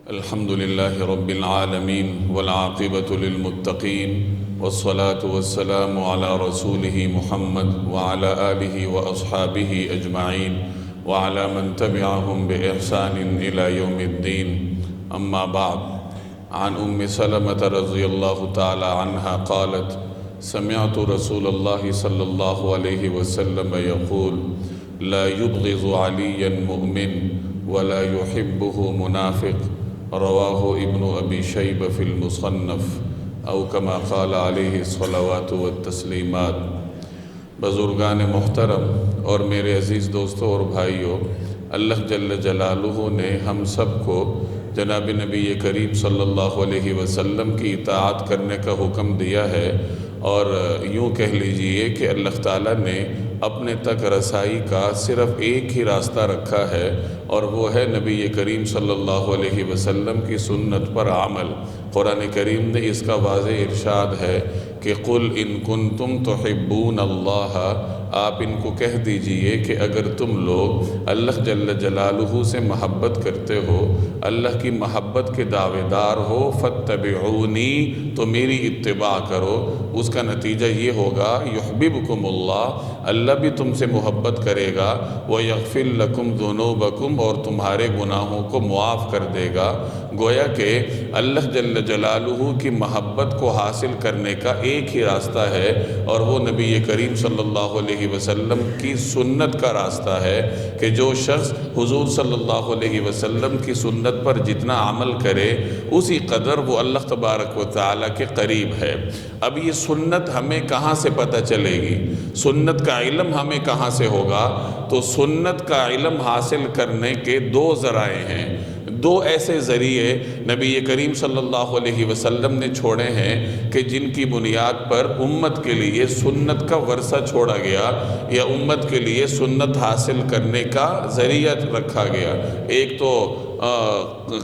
الحمد لله رب العالمين والعاقبة للمتقين والصلاة والسلام على رسوله محمد وعلى آله وأصحابه أجمعين وعلى من تبعهم بإحسان إلى يوم الدين. أما بعد، عن أم سلمة رضي الله تعالى عنها قالت: سمعت رسول الله صلى الله عليه وسلم يقول: لا يبغض عليا مؤمن ولا يحبه منافق. رواہ ابن ابی شیبہ فی المصنف او کما قال علیہ الصلوات والتسلیمات۔ بزرگان محترم اور میرے عزیز دوستوں اور بھائیوں، اللہ جل جلالہ نے ہم سب کو جناب نبی کریم صلی اللہ علیہ وسلم کی اطاعت کرنے کا حکم دیا ہے، اور یوں کہہ لیجئے کہ اللہ تعالیٰ نے اپنے تک رسائی کا صرف ایک ہی راستہ رکھا ہے، اور وہ ہے نبی کریم صلی اللہ علیہ وسلم کی سنت پر عمل۔ قرآن کریم نے اس کا واضح ارشاد ہے کہ قُلْ إِن كُنْتُمْ تُحِبُّونَ اللَّهَ، آپ ان کو کہہ دیجئے کہ اگر تم لوگ اللہ جل جلالہ سے محبت کرتے ہو، اللہ کی محبت کے دعوے دار ہو، فَاتَّبِعُونِي، تو میری اتباع کرو۔ اس کا نتیجہ یہ ہوگا یحببکم اللہ، اللہ بھی تم سے محبت کرے گا، وَيَغْفِرْ لَكُمْ ذُنُوبَكُمْ، اور تمہارے گناہوں کو معاف کر دے گا۔ گویا کہ اللہ جل جلالہ کی محبت کو حاصل کرنے کا ایک ہی راستہ ہے، اور وہ نبی کریم صلی اللہ علیہ وسلم کی سنت کا راستہ ہے کہ جو شخص حضور صلی اللہ علیہ وسلم کی سنت پر جتنا عمل کرے، اسی قدر وہ اللہ تبارک و تعالیٰ کے قریب ہے۔ اب یہ سنت ہمیں کہاں سے پتہ چلے گی؟ سنت کا علم ہمیں کہاں سے ہوگا؟ تو سنت کا علم حاصل کرنے کے دو ذرائع ہیں، دو ایسے ذریعے نبی کریم صلی اللہ علیہ وسلم نے چھوڑے ہیں کہ جن کی بنیاد پر امت کے لیے سنت کا ورثہ چھوڑا گیا، یا امت کے لیے سنت حاصل کرنے کا ذریعہ رکھا گیا۔ ایک تو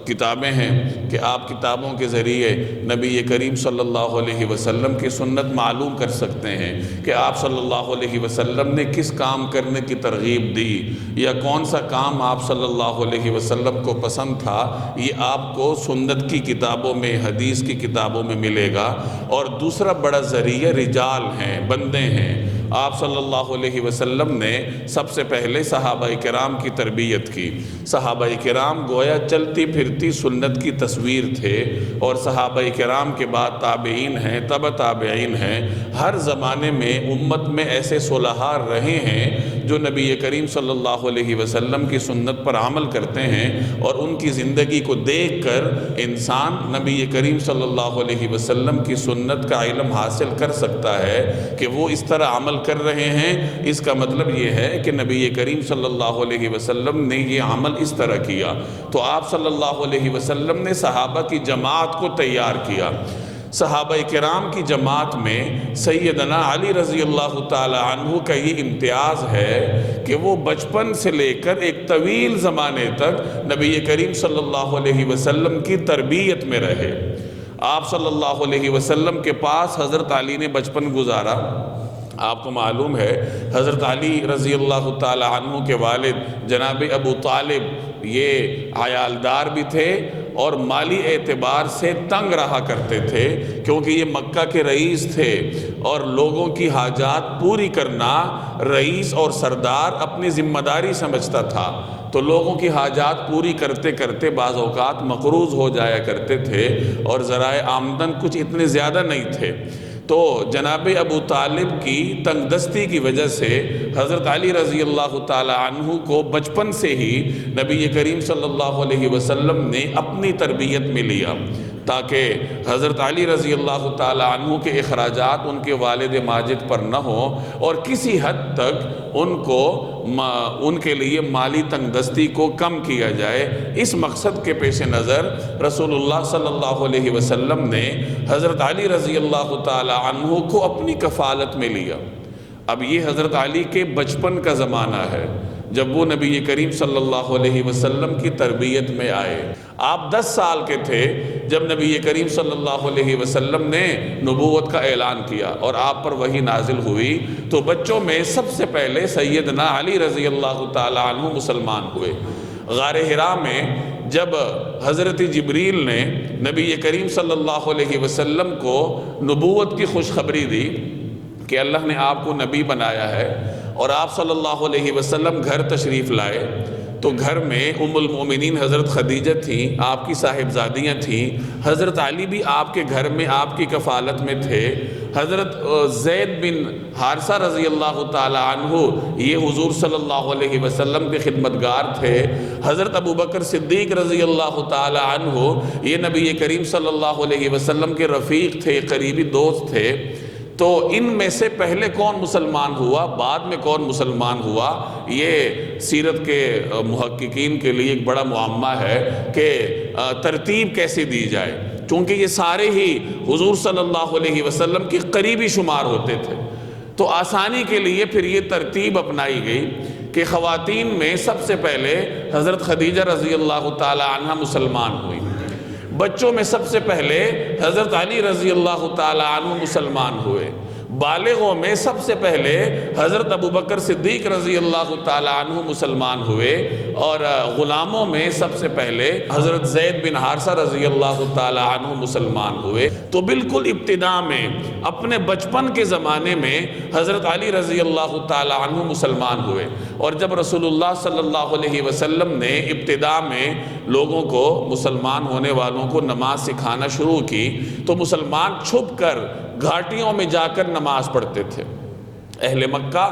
کتابیں ہیں کہ آپ کتابوں کے ذریعے نبی کریم صلی اللہ علیہ وسلم کی سنت معلوم کر سکتے ہیں کہ آپ صلی اللہ علیہ وسلم نے کس کام کرنے کی ترغیب دی، یا کون سا کام آپ صلی اللہ علیہ وسلم کو پسند تھا، یہ آپ کو سنت کی کتابوں میں، حدیث کی کتابوں میں ملے گا۔ اور دوسرا بڑا ذریعہ رجال ہیں، بندے ہیں۔ آپ صلی اللہ علیہ وسلم نے سب سے پہلے صحابہ کرام کی تربیت کی۔ صحابہ کرام گویا چلتی پھرتی سنت کی تصویر تھے، اور صحابہ کرام کے بعد تابعین ہیں، تبع تابعین ہیں۔ ہر زمانے میں امت میں ایسے صلحاء رہے ہیں جو نبی کریم صلی اللہ علیہ وسلم کی سنت پر عمل کرتے ہیں، اور ان کی زندگی کو دیکھ کر انسان نبی کریم صلی اللہ علیہ وسلم کی سنت کا علم حاصل کر سکتا ہے کہ وہ اس طرح عمل کر رہے ہیں۔ اس کا مطلب یہ ہے کہ نبی کریم صلی اللہ علیہ وسلم نے یہ عمل اس طرح کیا۔ تو آپ صلی اللہ علیہ وسلم نے صحابہ کی جماعت کو تیار کیا۔ صحابہ کرام کی جماعت میں سیدنا علی رضی اللہ تعالی عنہ کا یہ امتیاز ہے کہ وہ بچپن سے لے کر ایک طویل زمانے تک نبی کریم صلی اللہ علیہ وسلم کی تربیت میں رہے۔ آپ صلی اللہ علیہ وسلم کے پاس حضرت علی نے بچپن گزارا۔ آپ کو معلوم ہے حضرت علی رضی اللہ تعالی عنہ کے والد جناب ابو طالب یہ عیالدار بھی تھے، اور مالی اعتبار سے تنگ رہا کرتے تھے، کیونکہ یہ مکہ کے رئیس تھے، اور لوگوں کی حاجات پوری کرنا رئیس اور سردار اپنی ذمہ داری سمجھتا تھا۔ تو لوگوں کی حاجات پوری کرتے کرتے بعض اوقات مقروض ہو جایا کرتے تھے، اور ذرائع آمدن کچھ اتنے زیادہ نہیں تھے۔ تو جناب ابو طالب کی تنگ دستی کی وجہ سے حضرت علی رضی اللہ تعالی عنہ کو بچپن سے ہی نبی کریم صلی اللہ علیہ وسلم نے اپنی تربیت میں لیا، تاکہ حضرت علی رضی اللہ تعالی عنہ کے اخراجات ان کے والد ماجد پر نہ ہوں، اور کسی حد تک ان کے لیے مالی تنگ دستی کو کم کیا جائے۔ اس مقصد کے پیش نظر رسول اللہ صلی اللہ علیہ وسلم نے حضرت علی رضی اللہ تعالی عنہ کو اپنی کفالت میں لیا۔ اب یہ حضرت علی کے بچپن کا زمانہ ہے، جب وہ نبی کریم صلی اللہ علیہ وسلم کی تربیت میں آئے۔ آپ 10 سال کے تھے جب نبی کریم صلی اللہ علیہ وسلم نے نبوت کا اعلان کیا اور آپ پر وحی نازل ہوئی، تو بچوں میں سب سے پہلے سیدنا علی رضی اللہ تعالی عنہ مسلمان ہوئے۔ غار حرا میں جب حضرت جبریل نے نبی کریم صلی اللہ علیہ وسلم کو نبوت کی خوشخبری دی کہ اللہ نے آپ کو نبی بنایا ہے اور آپ صلی اللہ علیہ وسلم گھر تشریف لائے، تو گھر میں ام المومنین حضرت خدیجہ تھیں، آپ کی صاحبزادیاں تھیں، حضرت علی بھی آپ کے گھر میں آپ کی کفالت میں تھے، حضرت زید بن حارثہ رضی اللہ تعالی عنہ یہ حضور صلی اللہ علیہ وسلم کے خدمتگار تھے، حضرت ابوبکر صدیق رضی اللہ تعالی عنہ یہ نبی کریم صلی اللہ علیہ وسلم کے رفیق تھے، قریبی دوست تھے۔ تو ان میں سے پہلے کون مسلمان ہوا، بعد میں کون مسلمان ہوا، یہ سیرت کے محققین کے لیے ایک بڑا معمہ ہے کہ ترتیب کیسے دی جائے، چونکہ یہ سارے ہی حضور صلی اللہ علیہ وسلم کی قریبی شمار ہوتے تھے، تو آسانی کے لیے پھر یہ ترتیب اپنائی گئی کہ خواتین میں سب سے پہلے حضرت خدیجہ رضی اللہ تعالی عنہ مسلمان ہوئی، بچوں میں سب سے پہلے حضرت علی رضی اللہ تعالی عنہ مسلمان ہوئے، بالغوں میں سب سے پہلے حضرت ابوبکر صدیق رضی اللہ تعالی عنہ مسلمان ہوئے، اور غلاموں میں سب سے پہلے حضرت زید بن حارثہ رضی اللہ تعالی عنہ مسلمان ہوئے۔ تو بالکل ابتدا میں اپنے بچپن کے زمانے میں حضرت علی رضی اللہ تعالی عنہ مسلمان ہوئے، اور جب رسول اللہ صلی اللہ علیہ وسلم نے ابتدا میں لوگوں کو، مسلمان ہونے والوں کو نماز سکھانا شروع کی تو مسلمان چھپ کر گھاٹیوں میں جا کر نماز پڑھتے تھے۔ اہل مکہ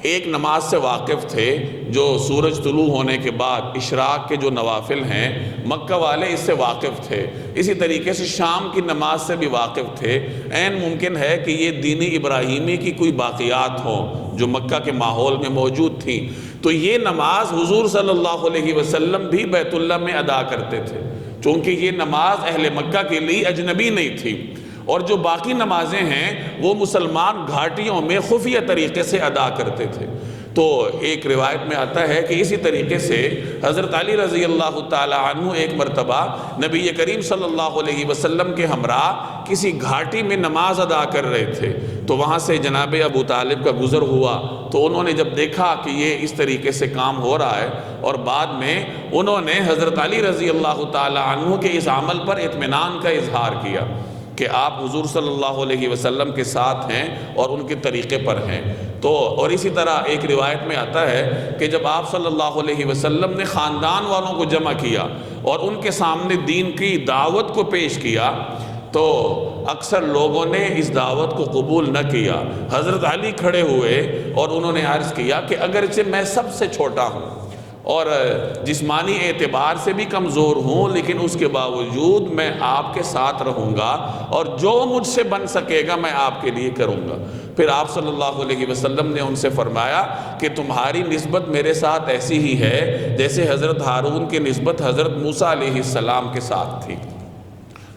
ایک نماز سے واقف تھے جو سورج طلوع ہونے کے بعد اشراق کے جو نوافل ہیں، مکہ والے اس سے واقف تھے، اسی طریقے سے شام کی نماز سے بھی واقف تھے۔ عین ممکن ہے کہ یہ دین ابراہیمی کی کوئی باقیات ہوں جو مکہ کے ماحول میں موجود تھیں، تو یہ نماز حضور صلی اللہ علیہ وسلم بھی بیت اللہ میں ادا کرتے تھے، چونکہ یہ نماز اہل مکہ کے لیے اجنبی نہیں تھی، اور جو باقی نمازیں ہیں وہ مسلمان گھاٹیوں میں خفیہ طریقے سے ادا کرتے تھے۔ تو ایک روایت میں آتا ہے کہ اسی طریقے سے حضرت علی رضی اللہ تعالی عنہ ایک مرتبہ نبی کریم صلی اللہ علیہ وسلم کے ہمراہ کسی گھاٹی میں نماز ادا کر رہے تھے، تو وہاں سے جناب ابو طالب کا گزر ہوا، تو انہوں نے جب دیکھا کہ یہ اس طریقے سے کام ہو رہا ہے، اور بعد میں انہوں نے حضرت علی رضی اللہ تعالی عنہ کے اس عمل پر اطمینان کا اظہار کیا کہ آپ حضور صلی اللہ علیہ وسلم کے ساتھ ہیں اور ان کے طریقے پر ہیں۔ تو اور اسی طرح ایک روایت میں آتا ہے کہ جب آپ صلی اللہ علیہ وسلم نے خاندان والوں کو جمع کیا اور ان کے سامنے دین کی دعوت کو پیش کیا، تو اکثر لوگوں نے اس دعوت کو قبول نہ کیا۔ حضرت علی کھڑے ہوئے اور انہوں نے عرض کیا کہ اگرچہ میں سب سے چھوٹا ہوں اور جسمانی اعتبار سے بھی کمزور ہوں، لیکن اس کے باوجود میں آپ کے ساتھ رہوں گا اور جو مجھ سے بن سکے گا میں آپ کے لیے کروں گا۔ پھر آپ صلی اللہ علیہ وسلم نے ان سے فرمایا کہ تمہاری نسبت میرے ساتھ ایسی ہی ہے جیسے حضرت ہارون کی نسبت حضرت موسیٰ علیہ السلام کے ساتھ تھی۔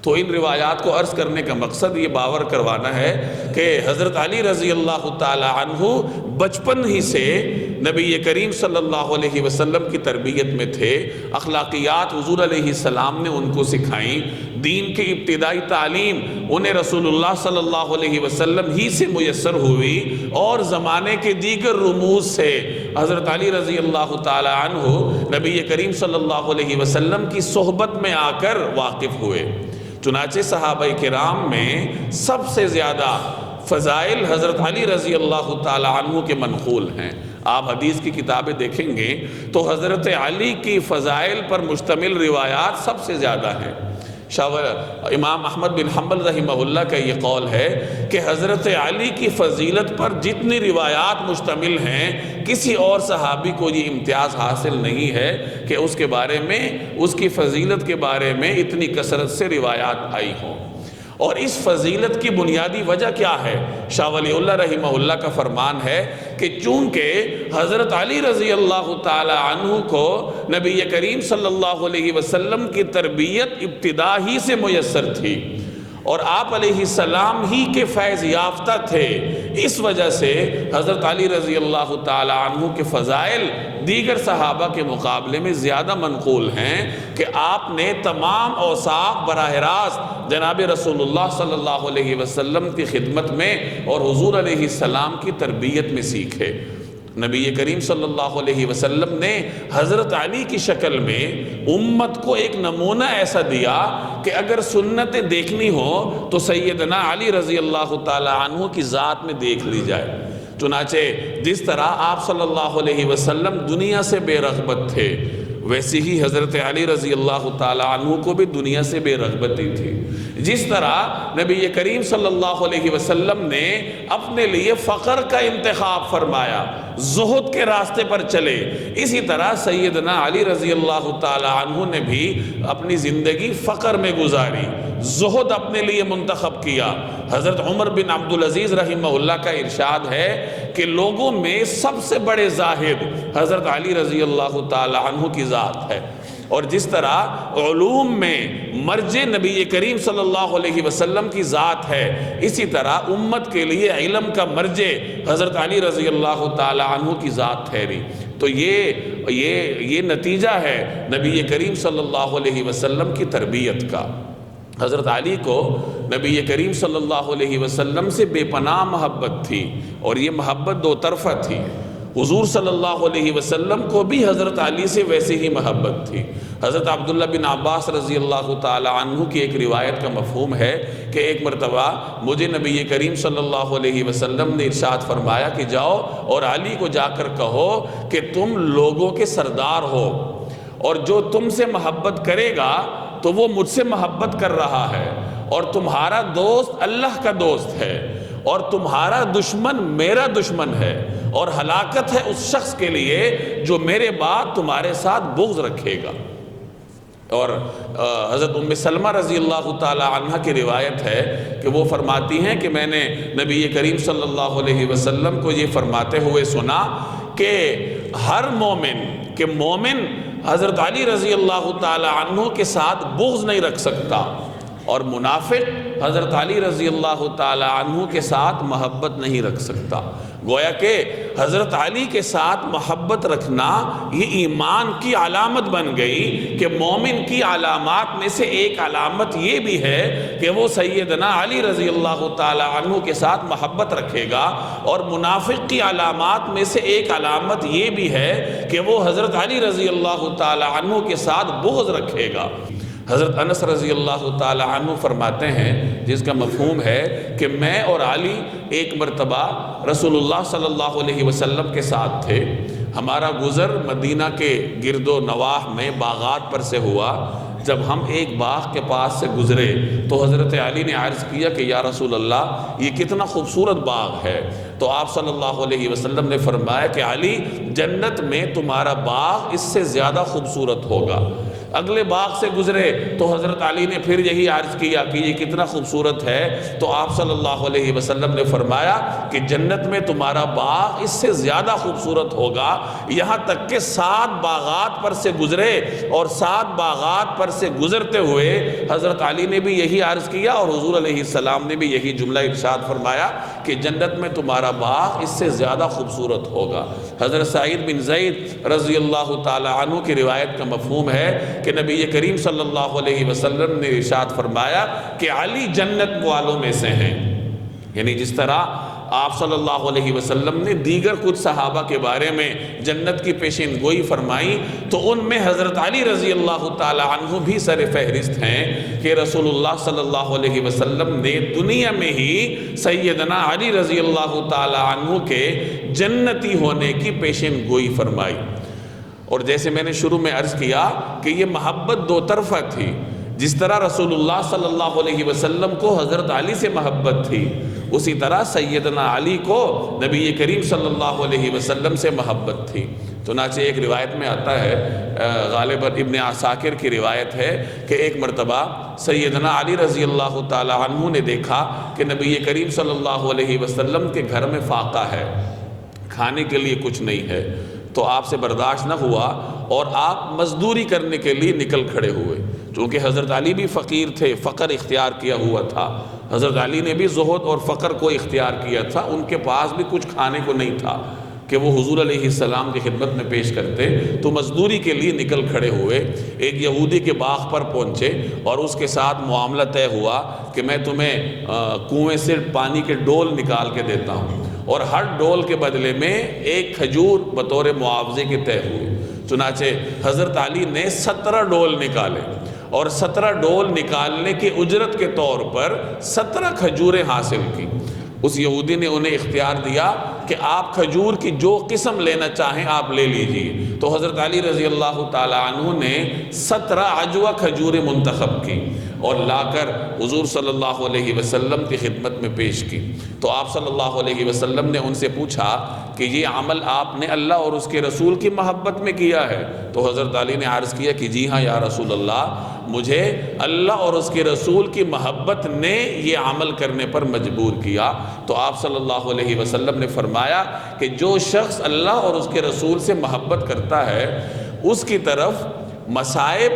تو ان روایات کو عرض کرنے کا مقصد یہ باور کروانا ہے کہ حضرت علی رضی اللہ تعالی عنہ بچپن ہی سے نبی کریم صلی اللہ علیہ وسلم کی تربیت میں تھے، اخلاقیات حضور علیہ السلام نے ان کو سکھائیں، دین کی ابتدائی تعلیم انہیں رسول اللہ صلی اللہ علیہ وسلم ہی سے میسر ہوئی، اور زمانے کے دیگر رموز سے حضرت علی رضی اللہ تعالی عنہ نبی کریم صلی اللہ علیہ وسلم کی صحبت میں آ کر واقف ہوئے۔ چنانچہ صحابہ کرام میں سب سے زیادہ فضائل حضرت علی رضی اللہ تعالی عنہ کے منقول ہیں۔ آپ حدیث کی کتابیں دیکھیں گے تو حضرت علی کی فضائل پر مشتمل روایات سب سے زیادہ ہیں۔ امام احمد بن حنبل رحمہ اللہ کا یہ قول ہے کہ حضرت علی کی فضیلت پر جتنی روایات مشتمل ہیں کسی اور صحابی کو یہ امتیاز حاصل نہیں ہے کہ اس کے بارے میں، اس کی فضیلت کے بارے میں اتنی کثرت سے روایات آئی ہوں۔ اور اس فضیلت کی بنیادی وجہ کیا ہے؟ شاہ ولی اللہ رحمہ اللہ کا فرمان ہے کہ چونکہ حضرت علی رضی اللہ تعالی عنہ کو نبی کریم صلی اللہ علیہ وسلم کی تربیت ابتدا ہی سے میسر تھی اور آپ علیہ السلام ہی کے فیض یافتہ تھے، اس وجہ سے حضرت علی رضی اللہ تعالی عنہ کے فضائل دیگر صحابہ کے مقابلے میں زیادہ منقول ہیں کہ آپ نے تمام اوصاف براہ راست جناب رسول اللہ صلی اللہ علیہ وسلم کی خدمت میں اور حضور علیہ السلام کی تربیت میں سیکھے۔ نبی کریم صلی اللہ علیہ وسلم نے حضرت علی کی شکل میں امت کو ایک نمونہ ایسا دیا کہ اگر سنتیں دیکھنی ہو تو سیدنا علی رضی اللہ تعالی عنہ کی ذات میں دیکھ لی جائے۔ چنانچہ جس طرح آپ صلی اللہ علیہ وسلم دنیا سے بے رغبت تھے، ویسے ہی حضرت علی رضی اللہ تعالی عنہ کو بھی دنیا سے بے رغبتی تھی۔ جس طرح نبی کریم صلی اللہ علیہ وسلم نے اپنے لیے فقر کا انتخاب فرمایا، زہد کے راستے پر چلے، اسی طرح سیدنا علی رضی اللہ تعالی عنہ نے بھی اپنی زندگی فقر میں گزاری، زہد اپنے لیے منتخب کیا۔ حضرت عمر بن عبدالعزیز رحمہ اللہ کا ارشاد ہے کہ لوگوں میں سب سے بڑے زاہد حضرت علی رضی اللہ تعالی عنہ کی ذات ہے۔ اور جس طرح علوم میں مرجع نبی کریم صلی اللہ علیہ وسلم کی ذات ہے، اسی طرح امت کے لیے علم کا مرجع حضرت علی رضی اللہ تعالی عنہ کی ذات ٹھہری۔ تو یہ نتیجہ ہے نبی کریم صلی اللہ علیہ وسلم کی تربیت کا۔ حضرت علی کو نبی کریم صلی اللہ علیہ وسلم سے بے پناہ محبت تھی، اور یہ محبت دو طرفہ تھی۔ حضور صلی اللہ علیہ وسلم کو بھی حضرت علی سے ویسے ہی محبت تھی۔ حضرت عبداللہ بن عباس رضی اللہ تعالی عنہ کی ایک روایت کا مفہوم ہے کہ ایک مرتبہ مجھے نبی کریم صلی اللہ علیہ وسلم نے ارشاد فرمایا کہ جاؤ اور علی کو جا کر کہو کہ تم لوگوں کے سردار ہو، اور جو تم سے محبت کرے گا تو وہ مجھ سے محبت کر رہا ہے، اور تمہارا دوست اللہ کا دوست ہے، اور تمہارا دشمن میرا دشمن ہے، اور ہلاکت ہے اس شخص کے لیے جو میرے بعد تمہارے ساتھ بغض رکھے گا۔ اور حضرت ام سلمہ رضی اللہ تعالی عنہ کی روایت ہے کہ وہ فرماتی ہیں کہ میں نے نبی کریم صلی اللہ علیہ وسلم کو یہ فرماتے ہوئے سنا کہ ہر مومن حضرت علی رضی اللہ تعالی عنہ کے ساتھ بغض نہیں رکھ سکتا، اور منافق حضرت علی رضی اللہ تعالی عنہ کے ساتھ محبت نہیں رکھ سکتا۔ گویا کہ حضرت علی کے ساتھ محبت رکھنا یہ ایمان کی علامت بن گئی کہ مومن کی علامات میں سے ایک علامت یہ بھی ہے کہ وہ سیدنا علی رضی اللہ تعالی عنہ کے ساتھ محبت رکھے گا، اور منافق کی علامات میں سے ایک علامت یہ بھی ہے کہ وہ حضرت علی رضی اللہ تعالی عنہ کے ساتھ بغض رکھے گا۔ حضرت انس رضی اللہ تعالی عنہ فرماتے ہیں، جس کا مفہوم ہے کہ میں اور علی ایک مرتبہ رسول اللہ صلی اللہ علیہ وسلم کے ساتھ تھے۔ ہمارا گزر مدینہ کے گرد و نواح میں باغات پر سے ہوا۔ جب ہم ایک باغ کے پاس سے گزرے تو حضرت علی نے عرض کیا کہ یا رسول اللہ، یہ کتنا خوبصورت باغ ہے۔ تو آپ صلی اللہ علیہ وسلم نے فرمایا کہ علی، جنت میں تمہارا باغ اس سے زیادہ خوبصورت ہوگا۔ اگلے باغ سے گزرے تو حضرت علی نے پھر یہی عرض کیا کہ یہ کتنا خوبصورت ہے۔ تو آپ صلی اللہ علیہ وسلم نے فرمایا کہ جنت میں تمہارا باغ اس سے زیادہ خوبصورت ہوگا، یہاں تک کہ 7 باغات پر سے گزرے، اور 7 باغات پر سے گزرتے ہوئے حضرت علی نے بھی یہی عرض کیا، اور حضور علیہ السلام نے بھی یہی جملہ ارشاد فرمایا کہ جنت میں تمہارا باغ اس سے زیادہ خوبصورت ہوگا۔ حضرت سعید بن زید رضی اللہ تعالی عنہ کی روایت کا مفہوم ہے کہ نبی کریم صلی اللہ علیہ وسلم نے ارشاد فرمایا کہ علی جنت والوں میں سے ہیں۔ یعنی جس طرح آپ صلی اللہ علیہ وسلم نے دیگر کچھ صحابہ کے بارے میں جنت کی پیشین گوئی فرمائی، تو ان میں حضرت علی رضی اللہ تعالی عنہ بھی سر فہرست ہیں کہ رسول اللہ صلی اللہ علیہ وسلم نے دنیا میں ہی سیدنا علی رضی اللہ تعالی عنہ کے جنتی ہونے کی پیشین گوئی فرمائی۔ اور جیسے میں نے شروع میں عرض کیا کہ یہ محبت دو طرفہ تھی، جس طرح رسول اللہ صلی اللہ علیہ وسلم کو حضرت علی سے محبت تھی، اسی طرح سیدنا علی کو نبی کریم صلی اللہ علیہ وسلم سے محبت تھی۔ چنانچہ ایک روایت میں آتا ہے، غالباً ابن عساکر کی روایت ہے کہ ایک مرتبہ سیدنا علی رضی اللہ تعالی عنہ نے دیکھا کہ نبی کریم صلی اللہ علیہ وسلم کے گھر میں فاقہ ہے، کھانے کے لیے کچھ نہیں ہے۔ تو آپ سے برداشت نہ ہوا اور آپ مزدوری کرنے کے لیے نکل کھڑے ہوئے۔ چونکہ حضرت علی بھی فقیر تھے، فقر اختیار کیا ہوا تھا، حضرت علی نے بھی زہد اور فقر کو اختیار کیا تھا، ان کے پاس بھی کچھ کھانے کو نہیں تھا کہ وہ حضور علیہ السلام کی خدمت میں پیش کرتے۔ تو مزدوری کے لیے نکل کھڑے ہوئے، ایک یہودی کے باغ پر پہنچے اور اس کے ساتھ معاملہ طے ہوا کہ میں تمہیں کنویں سے پانی کے ڈول نکال کے دیتا ہوں، اور ہر ڈول کے بدلے میں ایک کھجور بطور معاوضے کے طے ہوئے۔ چنانچہ حضرت علی نے 17 ڈول نکالے، اور 17 ڈول نکالنے کی اجرت کے طور پر 17 کھجوریں حاصل کی۔ اس یہودی نے انہیں اختیار دیا کہ آپ کھجور کی جو قسم لینا چاہیں آپ لے لیجئے۔ تو حضرت علی رضی اللہ تعالی عنہ نے 17 عجوہ کھجوریں منتخب کی اور لا کر حضور صلی اللہ علیہ وسلم کی خدمت میں پیش کی۔ تو آپ صلی اللہ علیہ وسلم نے ان سے پوچھا کہ یہ عمل آپ نے اللہ اور اس کے رسول کی محبت میں کیا ہے؟ تو حضرت علی نے عرض کیا کہ جی ہاں یا رسول اللہ، مجھے اللہ اور اس کے رسول کی محبت نے یہ عمل کرنے پر مجبور کیا۔ تو آپ صلی اللہ علیہ وسلم نے فرمایا کہ جو شخص اللہ اور اس کے رسول سے محبت کرتا ہے اس کی طرف مصائب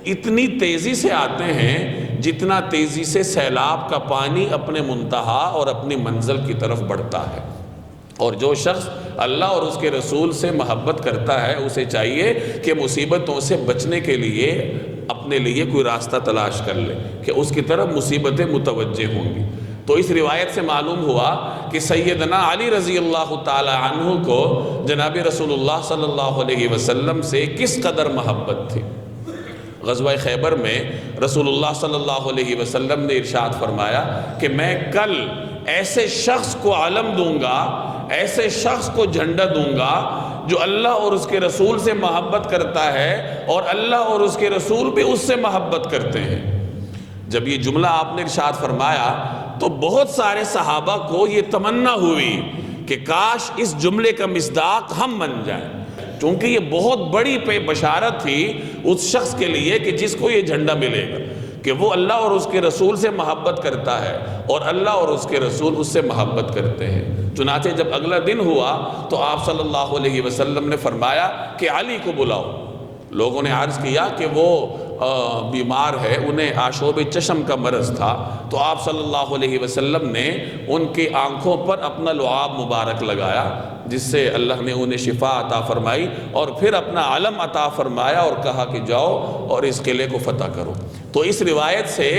اتنی تیزی سے آتے ہیں جتنا تیزی سے سیلاب کا پانی اپنے منتہا اور اپنی منزل کی طرف بڑھتا ہے۔ اور جو شخص اللہ اور اس کے رسول سے محبت کرتا ہے اسے چاہیے کہ مصیبتوں سے بچنے کے لیے اپنے لیے کوئی راستہ تلاش کر لے کہ اس کی طرف مصیبتیں متوجہ ہوں گی۔ تو اس روایت سے معلوم ہوا کہ سیدنا علی رضی اللہ تعالی عنہ کو جناب رسول اللہ صلی اللہ علیہ وسلم سے کس قدر محبت تھی۔ غزوہ خیبر میں رسول اللہ صلی اللہ علیہ وسلم نے ارشاد فرمایا کہ میں کل ایسے شخص کو علم دوں گا، ایسے شخص کو جھنڈا دوں گا جو اللہ اور اس کے رسول سے محبت کرتا ہے اور اللہ اور اس کے رسول بھی اس سے محبت کرتے ہیں۔ جب یہ جملہ آپ نے ارشاد فرمایا تو بہت سارے صحابہ کو یہ تمنا ہوئی کہ کاش اس جملے کا مصداق ہم بن جائیں، کیونکہ یہ بہت بڑی بشارت تھی اس شخص کے لیے کہ جس کو یہ جھنڈا ملے گا کہ وہ اللہ اور اس کے رسول سے محبت کرتا ہے اور اللہ اور اس کے رسول اس سے محبت کرتے ہیں۔ چنانچہ جب اگلا دن ہوا تو آپ صلی اللہ علیہ وسلم نے فرمایا کہ علی کو بلاؤ۔ لوگوں نے عرض کیا کہ وہ بیمار ہے، انہیں آشوب چشم کا مرض تھا۔ تو آپ صلی اللہ علیہ وسلم نے ان کی آنکھوں پر اپنا لعاب مبارک لگایا جس سے اللہ نے انہیں شفا عطا فرمائی، اور پھر اپنا علم عطا فرمایا اور کہا کہ جاؤ اور اس قلعے کو فتح کرو۔ تو اس روایت سے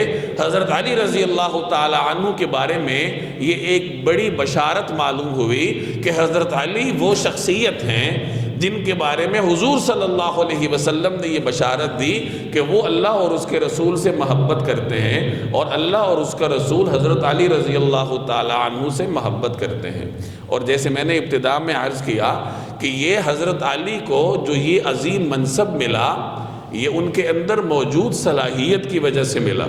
حضرت علی رضی اللہ تعالی عنہ کے بارے میں یہ ایک بڑی بشارت معلوم ہوئی کہ حضرت علی وہ شخصیت ہیں جن کے بارے میں حضور صلی اللہ علیہ وسلم نے یہ بشارت دی کہ وہ اللہ اور اس کے رسول سے محبت کرتے ہیں اور اللہ اور اس کا رسول حضرت علی رضی اللہ تعالی عنہ سے محبت کرتے ہیں۔ اور جیسے میں نے ابتدا میں عرض کیا کہ یہ حضرت علی کو جو یہ عظیم منصب ملا یہ ان کے اندر موجود صلاحیت کی وجہ سے ملا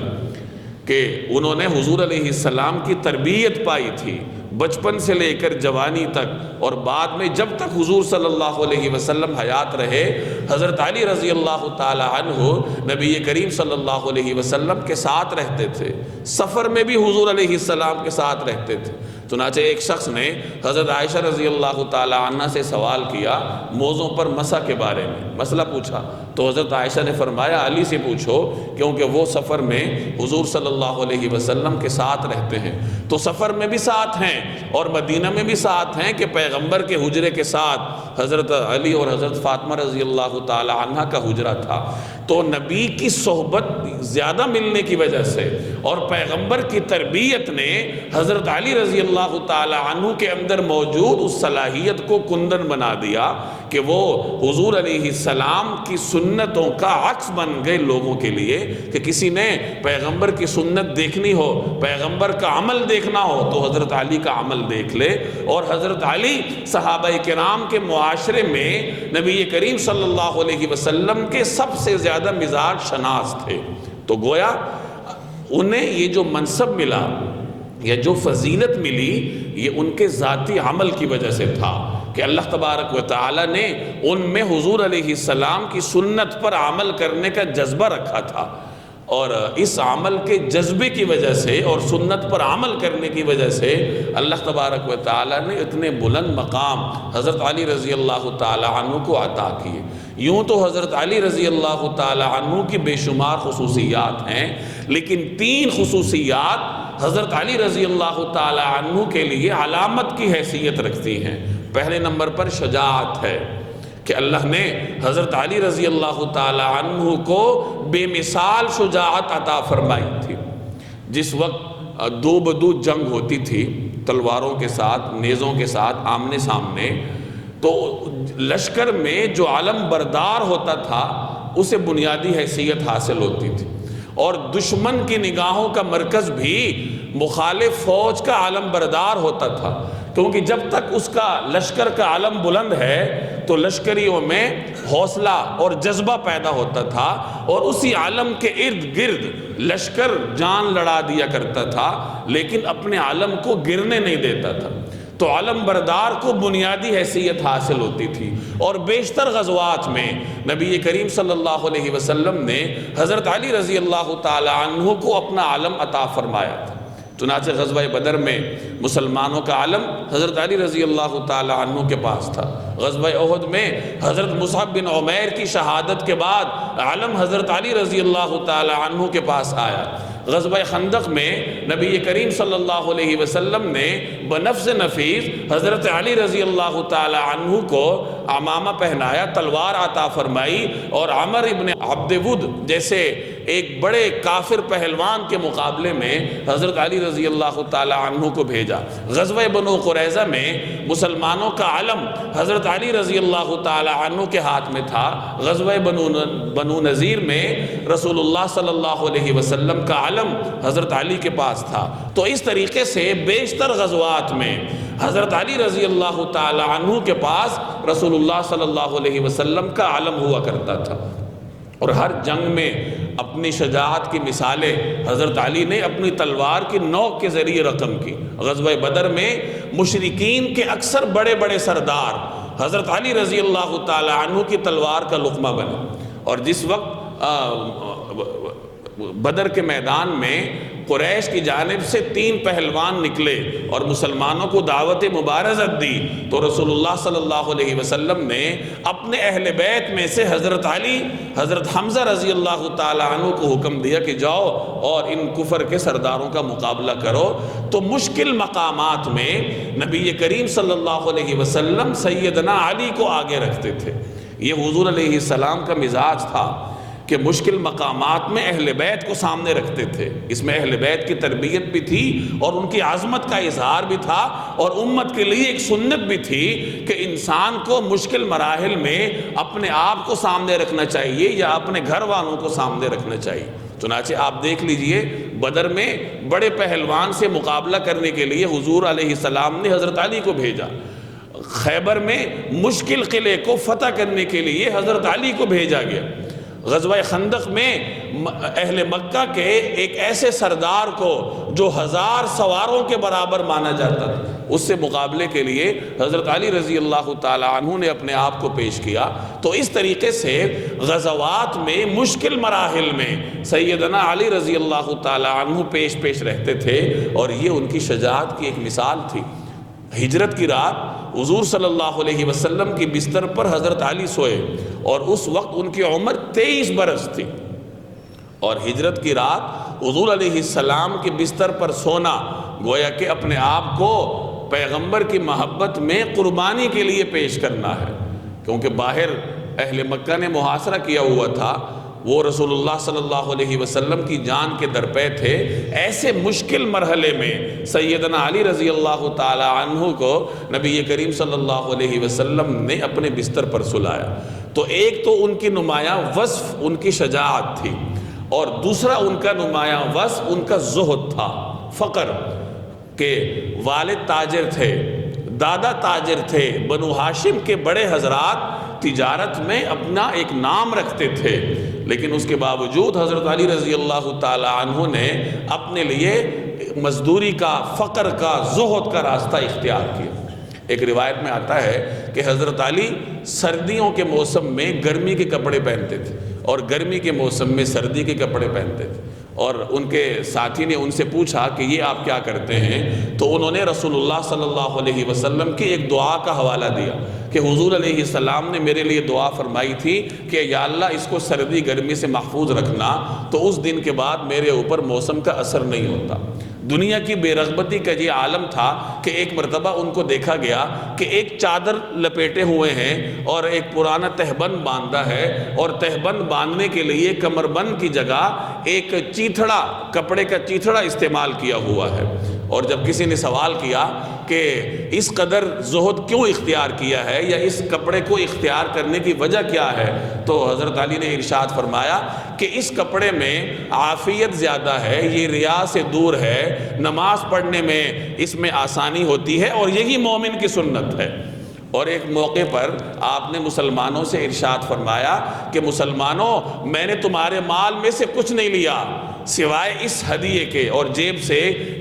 کہ انہوں نے حضور علیہ السلام کی تربیت پائی تھی بچپن سے لے کر جوانی تک، اور بعد میں جب تک حضور صلی اللہ علیہ وسلم حیات رہے حضرت علی رضی اللہ تعالی عنہ نبی کریم صلی اللہ علیہ وسلم کے ساتھ رہتے تھے، سفر میں بھی حضور علیہ السلام کے ساتھ رہتے تھے۔ چنانچہ ایک شخص نے حضرت عائشہ رضی اللہ تعالی عنہ سے سوال کیا موزوں پر مسح کے بارے میں، مسئلہ پوچھا تو حضرت عائشہ نے فرمایا علی سے پوچھو کیونکہ وہ سفر میں حضور صلی اللہ علیہ وسلم کے ساتھ رہتے ہیں۔ تو سفر میں بھی ساتھ ہیں اور مدینہ میں بھی ساتھ ہیں کہ پیغمبر کے حجرے کے ساتھ حضرت علی اور حضرت فاطمہ رضی اللہ تعالی عنہ کا حجرہ تھا۔ تو نبی کی صحبت زیادہ ملنے کی وجہ سے اور پیغمبر کی تربیت نے حضرت علی رضی اللہ تعالی عنہ کے اندر موجود اس صلاحیت کو کندن بنا دیا کہ وہ حضور علیہ السلام کی سنتوں کا عکس بن گئے لوگوں کے لیے، کہ کسی نے پیغمبر کی سنت دیکھنی ہو، پیغمبر کا عمل دیکھنا ہو تو حضرت علی کا عمل دیکھ لے۔ اور حضرت علی صحابہ کرام کے معاشرے میں نبی کریم صلی اللہ علیہ وسلم کے سب سے زیادہ مزاج شناس تھے۔ تو گویا انہیں یہ جو منصب ملا یا جو فضیلت ملی یہ ان کے ذاتی عمل کی وجہ سے تھا کہ اللہ تبارک و تعالی نے ان میں حضور علیہ السلام کی سنت پر عمل کرنے کا جذبہ رکھا تھا، اور اس عمل کے جذبے کی وجہ سے اور سنت پر عمل کرنے کی وجہ سے اللہ تبارک و تعالی نے اتنے بلند مقام حضرت علی رضی اللہ تعالی عنہ کو عطا کیے۔ یوں تو حضرت علی رضی اللہ تعالی عنہ کی بے شمار خصوصیات ہیں، لیکن 3 خصوصیات حضرت علی رضی اللہ تعالی عنہ کے لیے علامت کی حیثیت رکھتی ہیں۔ پہلے نمبر پر شجاعت ہے کہ اللہ نے حضرت علی رضی اللہ تعالی عنہ کو بے مثال شجاعت عطا فرمائی تھی۔ جس وقت دو بدو جنگ ہوتی تھی تلواروں کے ساتھ، نیزوں کے ساتھ آمنے سامنے، تو لشکر میں جو علم بردار ہوتا تھا اسے بنیادی حیثیت حاصل ہوتی تھی، اور دشمن کی نگاہوں کا مرکز بھی مخالف فوج کا علم بردار ہوتا تھا، کیونکہ جب تک اس کا لشکر کا علم بلند ہے تو لشکریوں میں حوصلہ اور جذبہ پیدا ہوتا تھا، اور اسی علم کے ارد گرد لشکر جان لڑا دیا کرتا تھا، لیکن اپنے علم کو گرنے نہیں دیتا تھا۔ تو علم بردار کو بنیادی حیثیت حاصل ہوتی تھی، اور بیشتر غزوات میں نبی کریم صلی اللہ علیہ وسلم نے حضرت علی رضی اللہ تعالی عنہ کو اپنا علم عطا فرمایا تھا۔ چنانچہ غزوہ بدر میں مسلمانوں کا علم حضرت علی رضی اللہ تعالی عنہ کے پاس تھا۔ غزوہ احد میں حضرت مصعب بن عمیر کی شہادت کے بعد علم حضرت علی رضی اللہ تعالی عنہ کے پاس آیا۔ غزوہ خندق میں نبی کریم صلی اللہ علیہ وسلم نے بنفس نفیس حضرت علی رضی اللہ تعالی عنہ کو عمامہ پہنایا، تلوار عطا فرمائی، اور عمر ابن عبد ود جیسے ایک بڑے کافر پہلوان کے مقابلے میں حضرت علی رضی اللہ تعالی عنہ کو بھیجا۔ غزوہ بنو قریظہ میں مسلمانوں کا علم حضرت علی رضی اللہ تعالی عنہ کے ہاتھ میں تھا۔ غزوہ بنو نذیر میں رسول اللہ صلی اللہ علیہ وسلم کا علم حضرت علی کے پاس تھا۔ تو اس طریقے سے بیشتر غزوات میں حضرت علی رضی اللہ تعالی عنہ کے پاس رسول اللہ صلی اللہ علیہ وسلم کا علم ہوا کرتا تھا، اور ہر جنگ میں اپنی شجاعت کی مثالیں حضرت علی نے اپنی تلوار کی نوک کے ذریعے رقم کی۔ غزوہ بدر میں مشرکین کے اکثر بڑے بڑے سردار حضرت علی رضی اللہ تعالی عنہ کی تلوار کا لقمہ بنے، اور جس وقت بدر کے میدان میں قریش کی جانب سے 3 پہلوان نکلے اور مسلمانوں کو دعوت مبارزت دی، تو رسول اللہ صلی اللہ علیہ وسلم نے اپنے اہل بیت میں سے حضرت علی، حضرت حمزہ رضی اللہ تعالی عنہ کو حکم دیا کہ جاؤ اور ان کفر کے سرداروں کا مقابلہ کرو۔ تو مشکل مقامات میں نبی کریم صلی اللہ علیہ وسلم سیدنا علی کو آگے رکھتے تھے۔ یہ حضور علیہ السلام کا مزاج تھا کہ مشکل مقامات میں اہل بیت کو سامنے رکھتے تھے۔ اس میں اہل بیت کی تربیت بھی تھی اور ان کی عظمت کا اظہار بھی تھا، اور امت کے لیے ایک سنت بھی تھی کہ انسان کو مشکل مراحل میں اپنے آپ کو سامنے رکھنا چاہیے یا اپنے گھر والوں کو سامنے رکھنا چاہیے۔ چنانچہ آپ دیکھ لیجئے بدر میں بڑے پہلوان سے مقابلہ کرنے کے لیے حضور علیہ السلام نے حضرت علی کو بھیجا۔ خیبر میں مشکل قلعے کو فتح کرنے کے لیے حضرت علی کو بھیجا گیا۔ غزوہ خندق میں اہل مکہ کے ایک ایسے سردار کو جو 1000 سواروں کے برابر مانا جاتا تھا، اس سے مقابلے کے لیے حضرت علی رضی اللہ تعالی عنہ نے اپنے آپ کو پیش کیا۔ تو اس طریقے سے غزوات میں مشکل مراحل میں سیدنا علی رضی اللہ تعالی عنہ پیش رہتے تھے، اور یہ ان کی شجاعت کی ایک مثال تھی۔ ہجرت کی رات حضور صلی اللہ علیہ وسلم کی بستر پر حضرت علی سوئے، اور اس وقت ان کی عمر 23 برس تھی، اور ہجرت کی رات حضور علیہ السلام کی بستر پر سونا گویا کہ اپنے آپ کو پیغمبر کی محبت میں قربانی کے لیے پیش کرنا ہے، کیونکہ باہر اہل مکہ نے محاصرہ کیا ہوا تھا، وہ رسول اللہ صلی اللہ علیہ وسلم کی جان کے درپے تھے۔ ایسے مشکل مرحلے میں سیدنا علی رضی اللہ تعالی عنہ کو نبی کریم صلی اللہ علیہ وسلم نے اپنے بستر پر سلایا۔ تو ایک تو ان کی نمایاں وصف ان کی شجاعت تھی، اور دوسرا ان کا نمایاں وصف ان کا زہد تھا، فقر، کہ والد تاجر تھے، دادا تاجر تھے، بنو ہاشم کے بڑے حضرات تجارت میں اپنا ایک نام رکھتے تھے، لیکن اس کے باوجود حضرت علی رضی اللہ تعالی عنہ نے اپنے لیے مزدوری کا، فقر کا، زہد کا راستہ اختیار کیا۔ ایک روایت میں آتا ہے کہ حضرت علی سردیوں کے موسم میں گرمی کے کپڑے پہنتے تھے، اور گرمی کے موسم میں سردی کے کپڑے پہنتے تھے، اور ان کے ساتھی نے ان سے پوچھا کہ یہ آپ کیا کرتے ہیں؟ تو انہوں نے رسول اللہ صلی اللہ علیہ وسلم کی ایک دعا کا حوالہ دیا کہ حضور علیہ السلام نے میرے لیے دعا فرمائی تھی کہ یا اللہ اس کو سردی گرمی سے محفوظ رکھنا، تو اس دن کے بعد میرے اوپر موسم کا اثر نہیں ہوتا۔ دنیا کی بے رغبتی کا یہ عالم تھا کہ ایک مرتبہ ان کو دیکھا گیا کہ ایک چادر لپیٹے ہوئے ہیں اور ایک پرانا تہبند باندھا ہے، اور تہبند باندھنے کے لیے کمر بند کی جگہ ایک چیتھڑا، کپڑے کا چیتھڑا استعمال کیا ہوا ہے۔ اور جب کسی نے سوال کیا کہ اس قدر زہد کیوں اختیار کیا ہے یا اس کپڑے کو اختیار کرنے کی وجہ کیا ہے، تو حضرت علی نے ارشاد فرمایا کہ اس کپڑے میں عافیت زیادہ ہے، یہ ریا سے دور ہے، نماز پڑھنے میں اس میں آسانی ہوتی ہے، اور یہی مومن کی سنت ہے۔ اور ایک موقع پر آپ نے مسلمانوں سے ارشاد فرمایا کہ مسلمانوں، میں نے تمہارے مال میں سے کچھ نہیں لیا سوائے اس ہدیے کے، اور جیب سے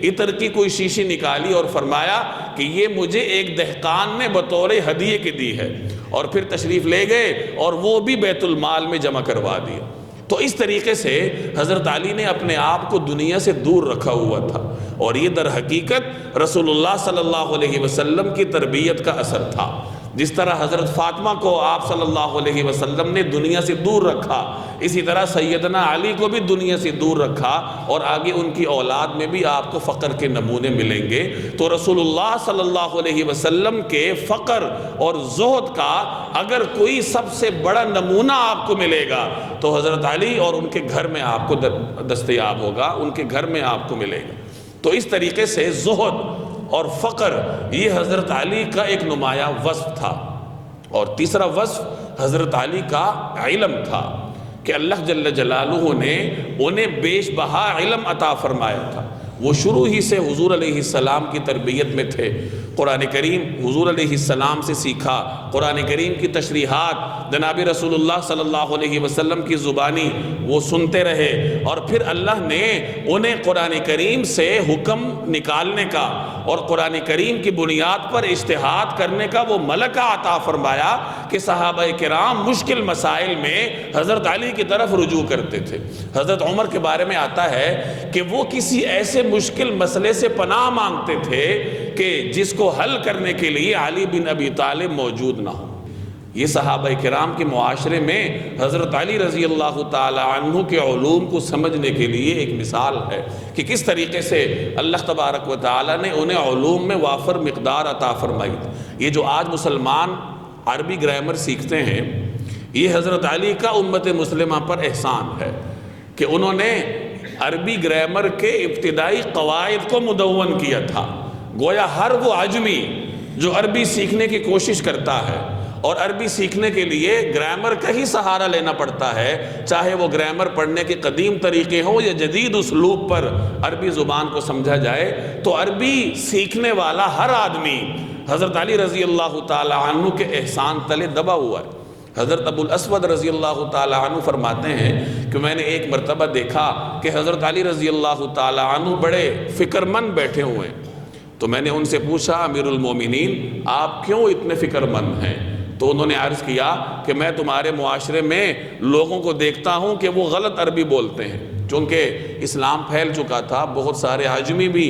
عطر کی کوئی شیشی نکالی اور فرمایا کہ یہ مجھے ایک دہقان نے بطور ہدیے کے دی ہے، اور پھر تشریف لے گئے اور وہ بھی بیت المال میں جمع کروا دیا۔ تو اس طریقے سے حضرت علی نے اپنے آپ کو دنیا سے دور رکھا ہوا تھا، اور یہ در حقیقت رسول اللہ صلی اللہ علیہ وسلم کی تربیت کا اثر تھا۔ جس طرح حضرت فاطمہ کو آپ صلی اللہ علیہ وسلم نے دنیا سے دور رکھا، اسی طرح سیدنا علی کو بھی دنیا سے دور رکھا، اور آگے ان کی اولاد میں بھی آپ کو فقر کے نمونے ملیں گے۔ تو رسول اللہ صلی اللہ علیہ وسلم کے فقر اور زہد کا اگر کوئی سب سے بڑا نمونہ آپ کو ملے گا تو حضرت علی اور ان کے گھر میں آپ کو دستیاب ہوگا، ان کے گھر میں آپ کو ملے گا۔ تو اس طریقے سے زہد اور فقر یہ حضرت علی کا ایک نمایاں وصف تھا۔ اور تیسرا وصف حضرت علی کا علم تھا کہ اللہ جل جلالہ نے انہیں بیش بہا علم عطا فرمایا تھا۔ وہ شروع ہی سے حضور علیہ السلام کی تربیت میں تھے، قرآن کریم حضور علیہ السلام سے سیکھا، قرآن کریم کی تشریحات جناب رسول اللہ صلی اللہ علیہ وسلم کی زبانی وہ سنتے رہے، اور پھر اللہ نے انہیں قرآن کریم سے حکم نکالنے کا اور قرآن کریم کی بنیاد پر اجتہاد کرنے کا وہ ملکہ عطا فرمایا کہ صحابہ کرام مشکل مسائل میں حضرت علی کی طرف رجوع کرتے تھے۔ حضرت عمر کے بارے میں آتا ہے کہ وہ کسی ایسے مشکل مسئلے سے پناہ مانگتے تھے کہ جس کو حل کرنے کے لیے علی بن ابی طالب موجود نہ ہو۔ یہ صحابہ کرام کے معاشرے میں حضرت علی رضی اللہ تعالی عنہ کے علوم کو سمجھنے کے لیے ایک مثال ہے کہ کس طریقے سے اللہ تبارک و تعالی نے انہیں علوم میں وافر مقدار عطا فرمائی۔ یہ جو آج مسلمان عربی گرامر سیکھتے ہیں، یہ حضرت علی کا امت مسلمہ پر احسان ہے کہ انہوں نے عربی گرامر کے ابتدائی قواعد کو مدون کیا تھا۔ گویا ہر وہ عجمی جو عربی سیکھنے کی کوشش کرتا ہے اور عربی سیکھنے کے لیے گرامر کا ہی سہارا لینا پڑتا ہے، چاہے وہ گرامر پڑھنے کے قدیم طریقے ہوں یا جدید اسلوب پر عربی زبان کو سمجھا جائے، تو عربی سیکھنے والا ہر آدمی حضرت علی رضی اللہ تعالی عنہ کے احسان تلے دبا ہوا ہے۔ حضرت ابو الاسود رضی اللہ تعالی عنہ فرماتے ہیں کہ میں نے ایک مرتبہ دیکھا کہ حضرت علی رضی اللہ تعالی عنہ بڑے فکر مند بیٹھے ہوئے ہیں، تو میں نے ان سے پوچھا امیر المومنین آپ کیوں اتنے فکر مند ہیں؟ تو انہوں نے عرض کیا کہ میں تمہارے معاشرے میں لوگوں کو دیکھتا ہوں کہ وہ غلط عربی بولتے ہیں، چونکہ اسلام پھیل چکا تھا، بہت سارے عجمی بھی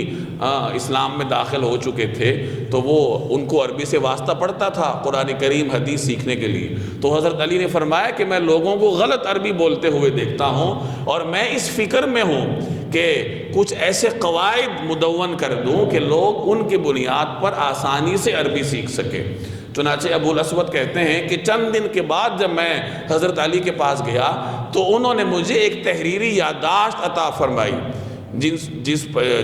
اسلام میں داخل ہو چکے تھے، تو وہ ان کو عربی سے واسطہ پڑتا تھا قرآن کریم حدیث سیکھنے کے لیے۔ تو حضرت علی نے فرمایا کہ میں لوگوں کو غلط عربی بولتے ہوئے دیکھتا ہوں، اور میں اس فکر میں ہوں کہ کچھ ایسے قواعد مدون کر دوں کہ لوگ ان کی بنیاد پر آسانی سے عربی سیکھ سکیں۔ چنانچہ ابو الاسود کہتے ہیں کہ چند دن کے بعد جب میں حضرت علی کے پاس گیا تو انہوں نے مجھے ایک تحریری یادداشت عطا فرمائی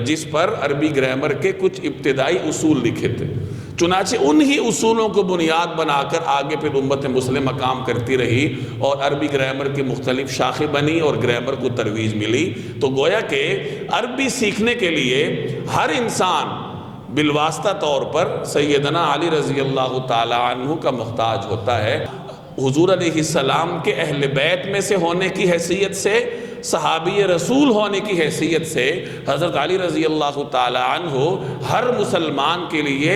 جس پر عربی گرامر کے کچھ ابتدائی اصول لکھے تھے۔ چنانچہ انہی اصولوں کو بنیاد بنا کر آگے پھر امت مسلمہ کام کرتی رہی، اور عربی گرامر کی مختلف شاخیں بنی اور گرامر کو ترویج ملی۔ تو گویا کہ عربی سیکھنے کے لیے ہر انسان بالواسطہ طور پر سیدنا علی رضی اللہ تعالی عنہ کا محتاج ہوتا ہے۔ حضور علیہ السلام کے اہل بیت میں سے ہونے کی حیثیت سے، صحابی رسول ہونے کی حیثیت سے حضرت علی رضی اللہ تعالی عنہ ہر مسلمان کے لیے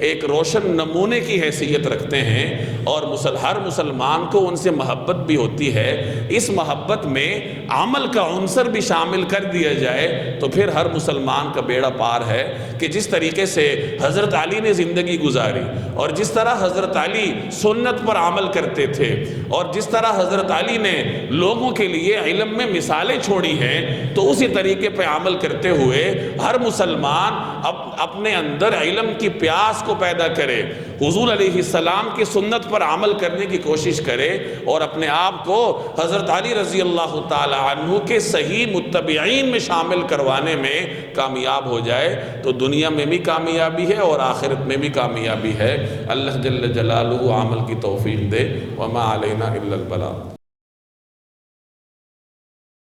ایک روشن نمونے کی حیثیت رکھتے ہیں، اور ہر مسلمان کو ان سے محبت بھی ہوتی ہے۔ اس محبت میں عمل کا عنصر بھی شامل کر دیا جائے تو پھر ہر مسلمان کا بیڑا پار ہے کہ جس طریقے سے حضرت علی نے زندگی گزاری، اور جس طرح حضرت علی سنت پر عمل کرتے تھے، اور جس طرح حضرت علی نے لوگوں کے لیے علم میں مثالیں چھوڑی ہیں تو اسی طریقے پہ عمل کرتے ہوئے ہر مسلمان اپنے اندر علم کی پیاس کو پیدا کرے، حضور علیہ السلام کی سنت پر عمل کرنے کی کوشش کرے اور اپنے آپ کو حضرت علی رضی اللہ تعالی عنہ کے صحیح متبعین میں شامل کروانے میں کامیاب ہو جائے تو دنیا میں بھی کامیابی ہے اور آخرت میں بھی کامیابی ہے۔ اللہ جل جلالہ عمل کی توفیق دے۔ وما علینا الا البلاغ۔